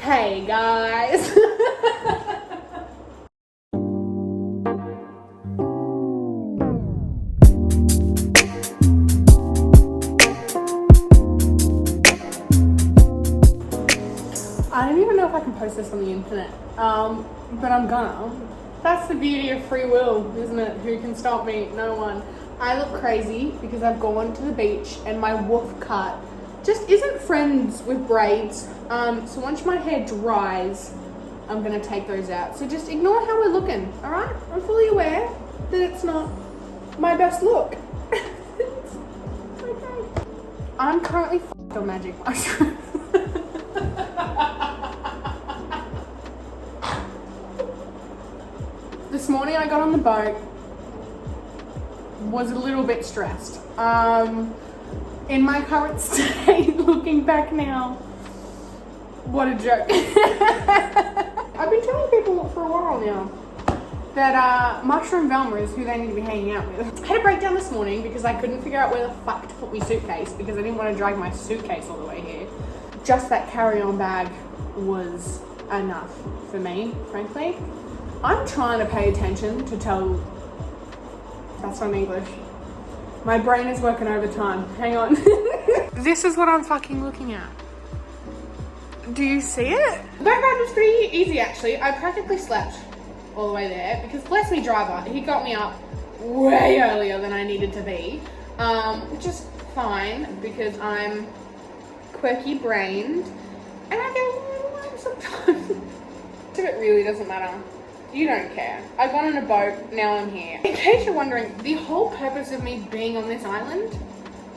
Hey guys. I don't even know if I can post this on the internet, but I'm gonna. That's the beauty of free will, isn't it? Who can stop me? No one. I look crazy because I've gone to the beach and my woof cut just isn't friends with braids. So once my hair dries, I'm gonna take those out. So just ignore how we're looking, all right? I'm fully aware that it's not my best look. It's okay. I'm currently f***ed on magic mushrooms. This morning I got on the boat, was a little bit stressed. In my current state, looking back now, what a joke. I've been telling people for a while now that Mushroom Velma is who they need to be hanging out with. I had a breakdown this morning because I couldn't figure out where the fuck to put my suitcase because I didn't want to drag my suitcase all the way here. Just that carry-on bag was enough for me, frankly. I'm trying to pay attention to tell, that's not English. My brain is working overtime. Hang on. This is what I'm fucking looking at. Do you see it? The boat ride was pretty easy actually. I practically slept all the way there because bless me driver, he got me up way earlier than I needed to be. Which is fine because I'm quirky brained and I get a little lame sometimes. It really doesn't matter. You don't care. I got on a boat, now I'm here. In case you're wondering, the whole purpose of me being on this island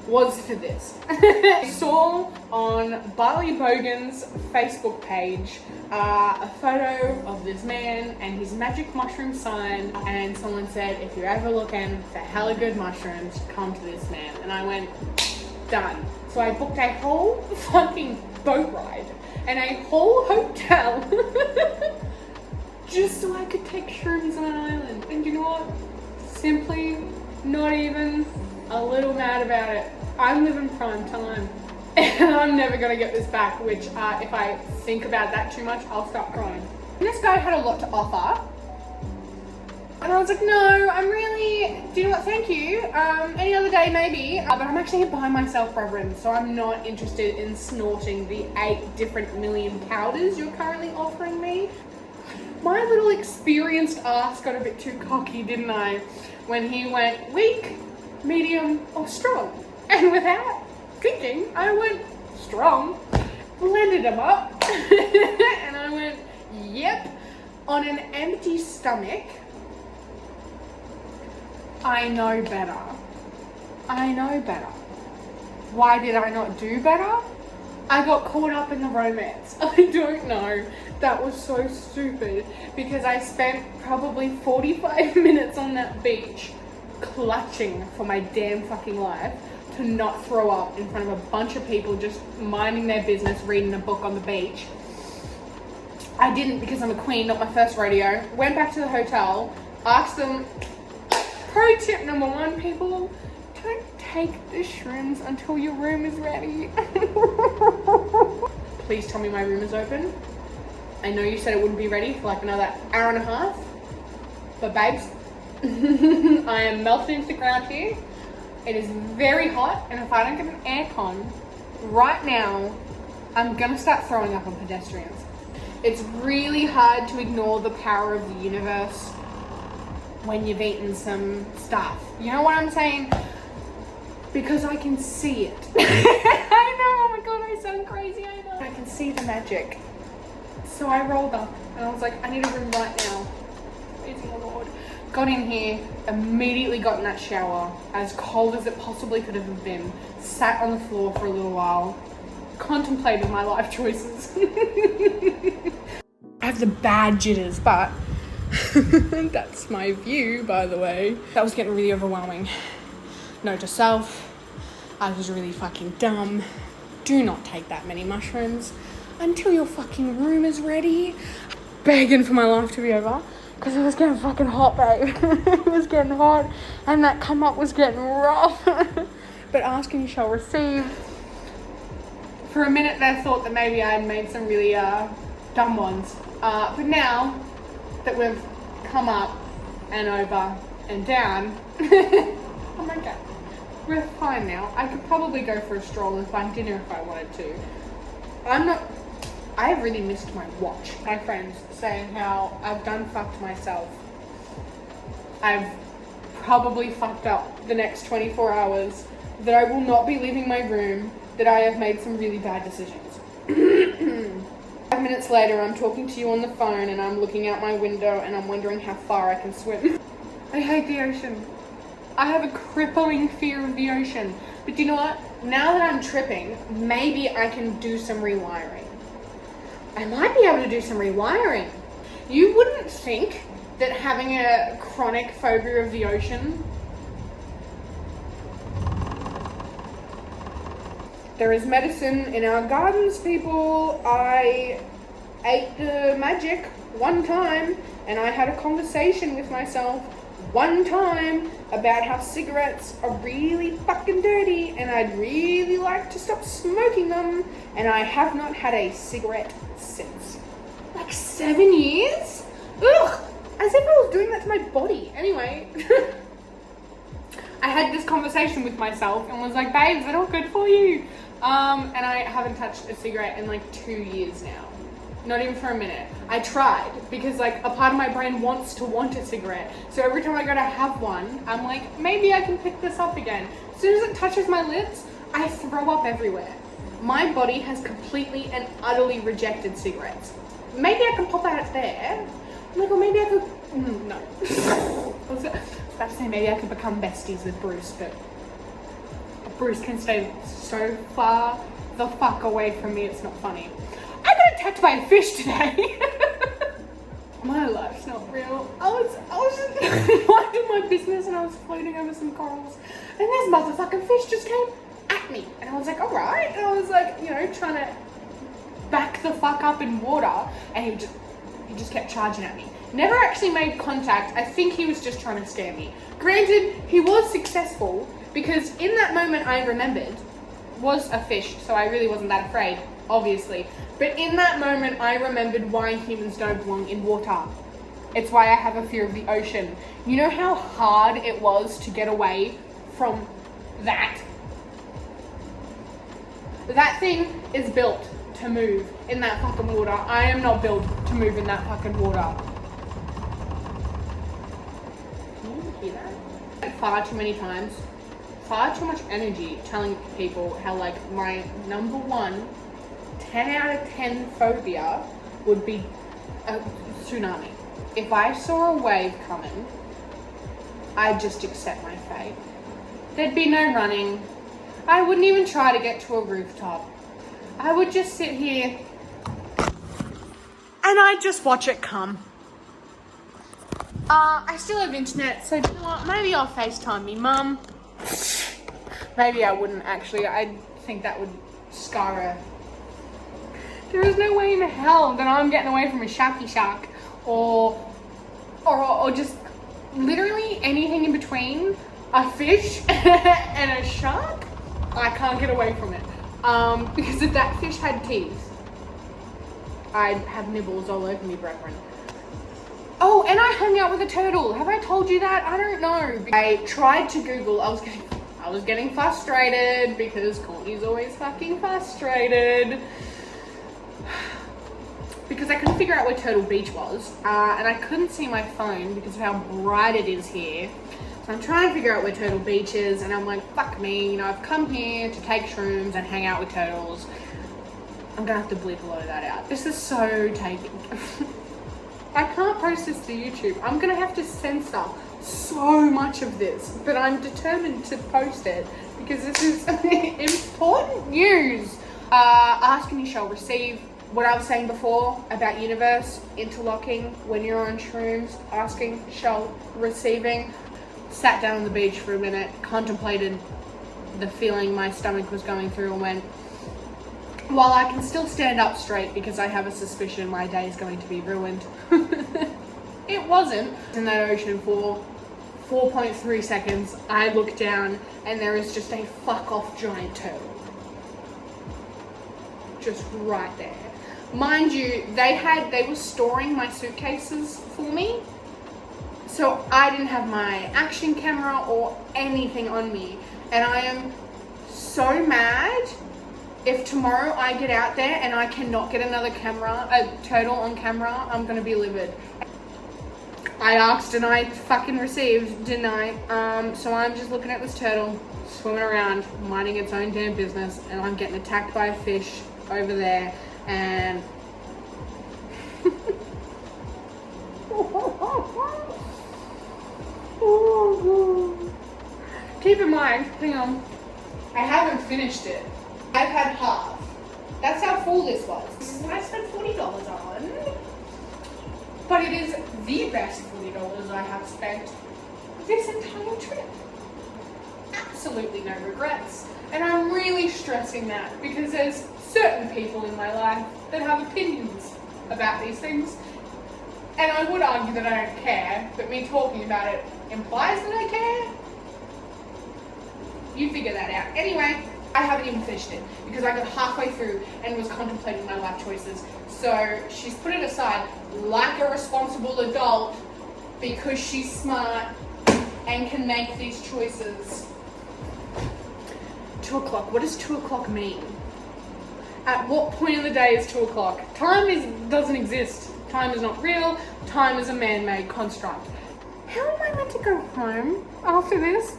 was for this. I saw on Bali Bogan's Facebook page a photo of this man and his magic mushroom sign, and someone said, if you're ever looking for hella good mushrooms, come to this man. And I went, done. So I booked a whole fucking boat ride and a whole hotel just so I could take shrooms on an island. And you know what? Simply not even a little mad about it. I'm living prime time and I'm never gonna get this back, which if I think about that too much, I'll start crying. And this guy had a lot to offer. And I was like, no, I'm really, do you know what, thank you. Any other day maybe, but I'm actually here by myself, brethren, so I'm not interested in snorting the 8 different million powders you're currently offering me. My little experienced ass got a bit too cocky, didn't I? When he went weak, medium, or strong. And without thinking, I went strong, blended them up, and I went, yep, on an empty stomach. I know better. I know better. Why did I not do better? I got caught up in the romance. I don't know. That was so stupid because I spent probably 45 minutes on that beach clutching for my damn fucking life to not throw up in front of a bunch of people just minding their business, reading a book on the beach. I didn't because I'm a queen, not my first rodeo. Went back to the hotel, asked them, pro tip number 1, people, don't take the shrooms until your room is ready. Please tell me my room is open. I know you said it wouldn't be ready for like another hour and a half, but babes, I am melting into the ground here. It is very hot, and if I don't get an aircon right now, I'm gonna start throwing up on pedestrians. It's really hard to ignore the power of the universe when you've eaten some stuff. You know what I'm saying? Because I can see it. I know, oh my god, I sound crazy, I know. I can see the magic. So I rolled up and I was like, I need a room right now. Praise the Lord. Got in here, immediately got in that shower, as cold as it possibly could have been, sat on the floor for a little while, contemplated my life choices. I have the bad jitters, but that's my view, by the way. That was getting really overwhelming. Note to self, I was really fucking dumb. Do not take that many mushrooms until your fucking room is ready. Begging for my life to be over because it was getting fucking hot, babe. It was getting hot and that come up was getting rough. But ask and you shall receive. For a minute there, thought that maybe I'd made some really Dumb ones. But now that we've come up and over and down, oh my god, we're fine now. I could probably go for a stroll and find dinner if I wanted to. I have really missed my watch. My friends saying how I've done fucked myself. I've probably fucked up the next 24 hours, that I will not be leaving my room, that I have made some really bad decisions. 5 minutes later, I'm talking to you on the phone and I'm looking out my window and I'm wondering how far I can swim. I hate the ocean. I have a crippling fear of the ocean. But you know what? Now that I'm tripping, maybe I can do some rewiring. I might be able to do some rewiring. You wouldn't think that having a chronic phobia of the ocean, there is medicine in our gardens, people. I ate the magic one time and I had a conversation with myself one time about how cigarettes are really fucking dirty and I'd really like to stop smoking them, and I have not had a cigarette since. Like 7 years? Ugh! As if I was doing that to my body. Anyway, I had this conversation with myself and was like, babe, is it all good for you? And I haven't touched a cigarette in like 2 years now. Not even for a minute. I tried because like a part of my brain wants to want a cigarette. So every time I go to have one, I'm like, maybe I can pick this up again. As soon as it touches my lips, I throw up everywhere. My body has completely and utterly rejected cigarettes. Maybe I can pop out there. I'm like, or maybe I could, no. I was about to say maybe I could become besties with Bruce, but Bruce can stay so far the fuck away from me, it's not funny. I got attacked by a fish today. My life's not real. I was just minding my business and I was floating over some corals and this motherfucking fish just came at me. And I was like, alright. And I was like, you know, trying to back the fuck up in water, and he just kept charging at me. Never actually made contact. I think he was just trying to scare me. Granted, he was successful because in that moment I remembered was a fish, so I really wasn't that afraid, obviously. But in that moment I remembered why humans don't belong in water. It's why I have a fear of the ocean. You know how hard it was to get away from that? That thing is built to move in that fucking water. I am not built to move in that fucking water. Can you hear that? Far too many times, far too much energy telling people how like my number one 10 out of 10 phobia would be a tsunami. If I saw a wave coming, I'd just accept my fate. There'd be no running. I wouldn't even try to get to a rooftop. I would just sit here and I'd just watch it come. I still have internet, so you know what? Maybe I'll FaceTime me mum. Maybe I wouldn't actually. I think that would scar her. There is no way in hell that I'm getting away from a sharky shark or just literally anything in between a fish and a shark. I can't get away from it. Because if that fish had teeth, I'd have nibbles all over me, brethren. Oh, and I hung out with a turtle. Have I told you that? I don't know. I tried to Google. I was getting frustrated because Courtney's always fucking frustrated. Because I couldn't figure out where Turtle Beach was, and I couldn't see my phone because of how bright it is here. So I'm trying to figure out where Turtle Beach is, and I'm like, fuck me, you know, I've come here to take shrooms and hang out with turtles. I'm gonna have to bleep a lot of that out. This is so taking. I can't post this to YouTube. I'm gonna have to censor so much of this, but I'm determined to post it because this is important news. Ask and you shall receive. What I was saying before about universe interlocking when you're on shrooms, asking shall receiving. Sat down on the beach for a minute, contemplated the feeling my stomach was going through, and went, while I can still stand up straight because I have a suspicion my day is going to be ruined. It wasn't. In that ocean for 4.3 seconds, I look down and there is just a fuck off giant turtle. Just right there. Mind you, they were storing my suitcases for me. So I didn't have my action camera or anything on me. And I am so mad if tomorrow I get out there and I cannot get a turtle on camera. I'm gonna be livid. I asked and I fucking received, didn't I? So I'm just looking at this turtle swimming around, minding its own damn business, and I'm getting attacked by a fish over there, and keep in mind, hang on, I haven't finished it. I've had half. That's how full this was. This is what I spent $40 on. But it is the best $40 I have spent this entire trip. Absolutely no regrets. And I'm really stressing that because there's certain people in my life that have opinions about these things. And I would argue that I don't care, but me talking about it implies that I care. You figure that out. Anyway, I haven't even finished it because I got halfway through and was contemplating my life choices. So she's put it aside like a responsible adult because she's smart and can make these choices. 2 o'clock. What does 2 o'clock mean? At what point in the day is 2 o'clock? Time doesn't exist. Time is not real. Time is a man-made construct. How am I meant to go home after this?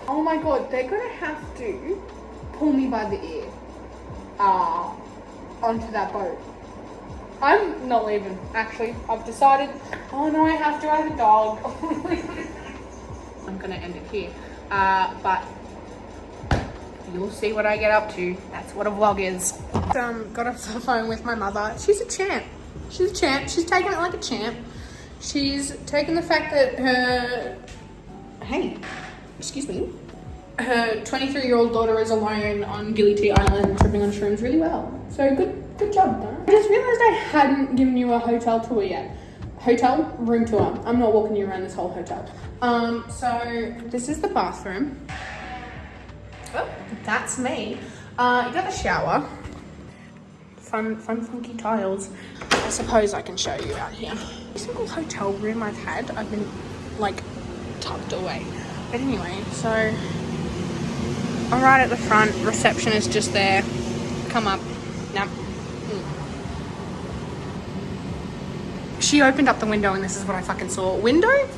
Oh my god, they're gonna have to pull me by the ear onto that boat. I'm not leaving, actually. I've decided, oh no, I have to have a dog. I'm gonna end it here. But you'll see what I get up to. That's what a vlog is. Got off the phone with my mother. She's a champ. She's a champ. She's taking it like a champ. She's taken the fact that her, her 23-year-old daughter is alone on Gili T Island tripping on shrooms really well. So good job. I just realised I hadn't given you a hotel tour yet. Hotel room tour. I'm not walking you around this whole hotel. So this is the bathroom. Oh, that's me. You got the shower. Fun funky tiles. I suppose I can show you out here. Every single hotel room I've had, I've been like tucked away. But anyway, so I'm right at the front. Reception is just there. Come up. Nope. She opened up the window and this is what I fucking saw. Window?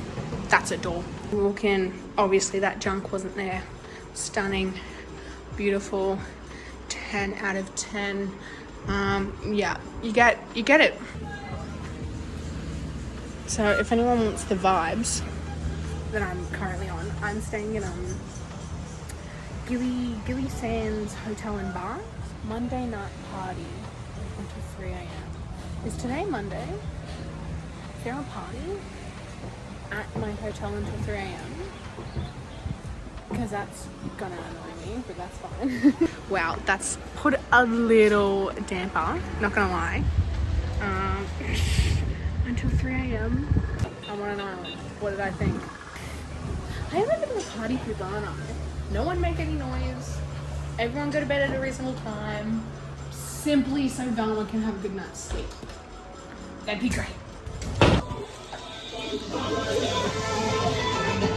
That's a door. Walk in. Obviously that junk wasn't there. Stunning. Beautiful. 10 out of 10. Yeah, you get it. So if anyone wants the vibes that I'm currently on, I'm staying in Gili Sands Hotel and Bar. Monday night party until 3 a.m. Is today Monday? Is there a party at my hotel until 3 a.m.? Because that's gonna annoy me, but that's fine. Wow, that's put a little damper, not gonna lie. Until 3 a.m. I'm on an island. What did I think? I haven't been to a party for Ghana. No one make any noise. Everyone go to bed at a reasonable time. Simply so Velma can have a good night's sleep. That'd be great.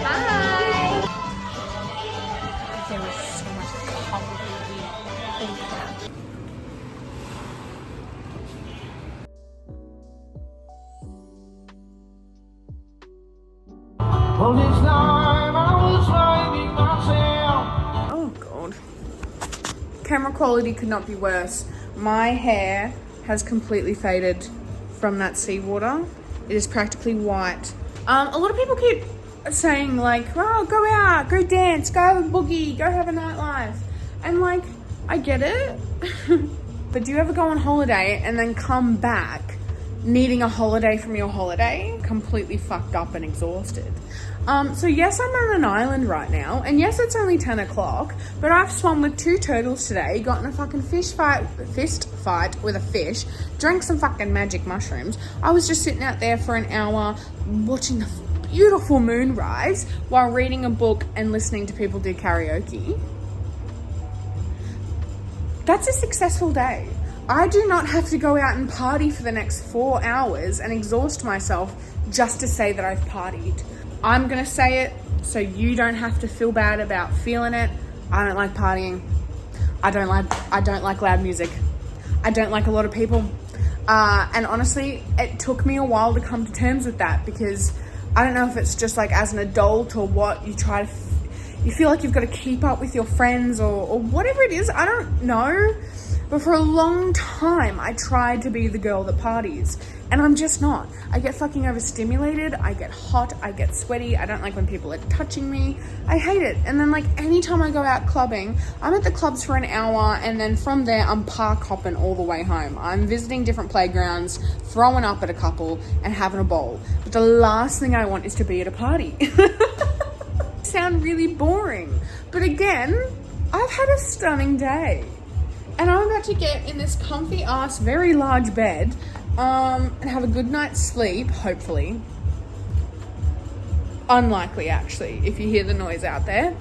Bye! There was so much complicated things. Oh god. Camera quality could not be worse. My hair has completely faded from that seawater. It is practically white. A lot of people keep saying like, oh, go out, go dance, go have a boogie, go have a nightlife. And like, I get it. But do you ever go on holiday and then come back needing a holiday from your holiday? Completely fucked up and exhausted. So yes, I'm on an island right now, and yes, it's only 10 o'clock, but I've swum with 2 turtles today, got in a fucking fist fight with a fish, drank some fucking magic mushrooms. I was just sitting out there for an hour watching the beautiful moon rise while reading a book and listening to people do karaoke. That's a successful day. I do not have to go out and party for the next 4 hours and exhaust myself just to say that I've partied. I'm gonna say it so you don't have to feel bad about feeling it. I don't like partying. I don't like loud music. I don't like a lot of people. And honestly, it took me a while to come to terms with that, because I don't know if it's just like as an adult or what, you feel like you've got to keep up with your friends or whatever it is. I don't know. But for a long time, I tried to be the girl that parties, and I'm just not. I get fucking overstimulated. I get hot. I get sweaty. I don't like when people are touching me. I hate it. And then like anytime I go out clubbing, I'm at the clubs for an hour, and then from there I'm park hopping all the way home. I'm visiting different playgrounds, throwing up at a couple and having a bowl. But the last thing I want is to be at a party. Sound really boring. But again, I've had a stunning day. And I'm about to get in this comfy ass, very large bed, and have a good night's sleep, hopefully. Unlikely, actually, if you hear the noise out there.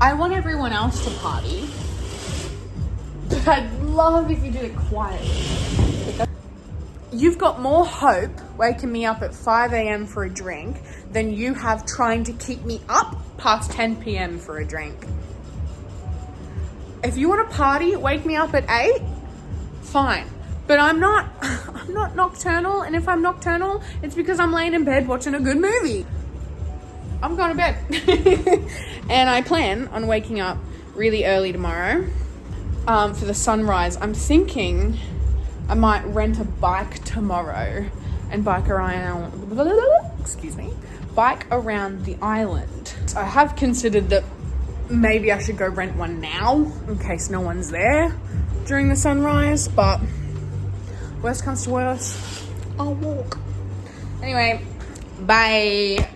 I want everyone else to party, but I'd love if you did it quietly. You've got more hope waking me up at 5 a.m. for a drink than you have trying to keep me up past 10 p.m. for a drink. If you want to party, wake me up at 8, fine. But I'm not nocturnal, and if I'm nocturnal, it's because I'm laying in bed watching a good movie. I'm going to bed. And I plan on waking up really early tomorrow for the sunrise. I'm thinking I might rent a bike tomorrow and bike around the island. So I have considered that maybe I should go rent one now in case no one's there during the sunrise, but worst comes to worst, I'll walk. Anyway, bye.